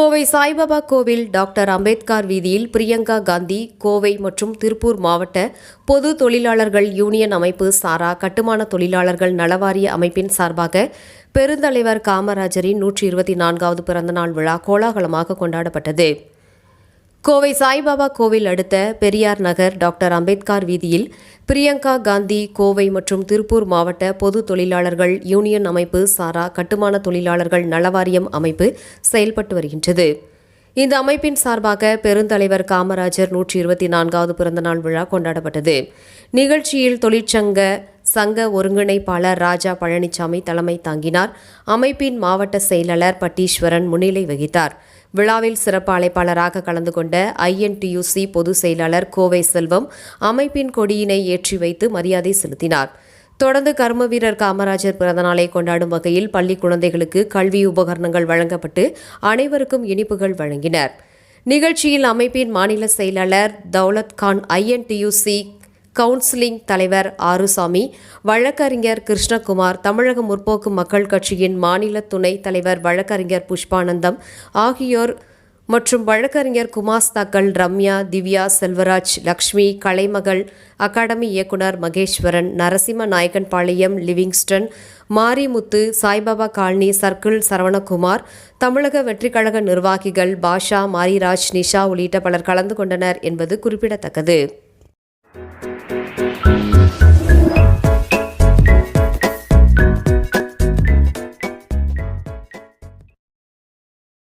கோவை சாய்பாபா கோவில் டாக்டர் அம்பேத்கர் வீதியில் பிரியங்கா காந்தி கோவை மற்றும் திருப்பூர் மாவட்ட பொது தொழிலாளர்கள் யூனியன் அமைப்பு சாரா கட்டுமான தொழிலாளர்கள் நலவாரிய அமைப்பின் சார்பாக பெருந்தலைவர் காமராஜரின் 124வது பிறந்தநாள் விழா கோலாகலமாக கொண்டாடப்பட்டது. கோவை சாய்பாபா கோவில் அடுத்த பெரியார் நகர் டாக்டர் அம்பேத்கர் வீதியில் பிரியங்கா காந்தி கோவை மற்றும் திருப்பூர் மாவட்ட பொது தொழிலாளர்கள் யூனியன் அமைப்பு சாரா கட்டுமான தொழிலாளர்கள் நலவாரியம் அமைப்பு செயல்பட்டு வருகின்றது. இந்த அமைப்பின் சார்பாக பெருந்தலைவர் காமராஜர் 124வது பிறந்தநாள் விழா கொண்டாடப்பட்டது. நிகழ்ச்சியில் தொழிற்சங்க சங்க ஒருங்கிணைப்பாளர் ராஜா பழனிசாமி தலைமை தாங்கினார். அமைப்பின் மாவட்ட செயலாளர் பட்டீஸ்வரன் முன்னிலை வகித்தார். விழாவில் சிறப்பு அழைப்பாளராக கலந்து கொண்ட INTUC பொதுச் செயலாளர் கோவை செல்வம் அமைப்பின் கொடியினை ஏற்றி வைத்து மரியாதை செலுத்தினார். தொடர்ந்து கர்மவீரர் காமராஜர் பிறந்தநாளை கொண்டாடும் வகையில் பள்ளி குழந்தைகளுக்கு கல்வி உபகரணங்கள் வழங்கப்பட்டு அனைவருக்கும் இனிப்புகள் வழங்கினர். நிகழ்ச்சியில் அமைப்பின் மாநில செயலாளர் தௌலத் கான், INTUC கவுன்சிலிங் தலைவர் ஆறுசாமி, வழக்கறிஞர் கிருஷ்ணகுமார், தமிழக முற்போக்கு மக்கள் கட்சியின் மாநில துணைத் தலைவர் வழக்கறிஞர் புஷ்பானந்தம் ஆகியோர் மற்றும் வழக்கறிஞர் குமாஸ்தாக்கள் ரம்யா, திவ்யா, செல்வராஜ், லக்ஷ்மி, கலைமகள், அகாடமி இயக்குனர் Maheswaran, Narasimha Naickenpalayam, Livingston, Marimuthu, Saibaba colony circle Saravanakumar, தமிழக வெற்றிக்கழக நிர்வாகிகள் பாஷா, மாரிராஜ், நிஷா உள்ளிட்ட பலர் கலந்து கொண்டனர் என்பது குறிப்பிடத்தக்கது.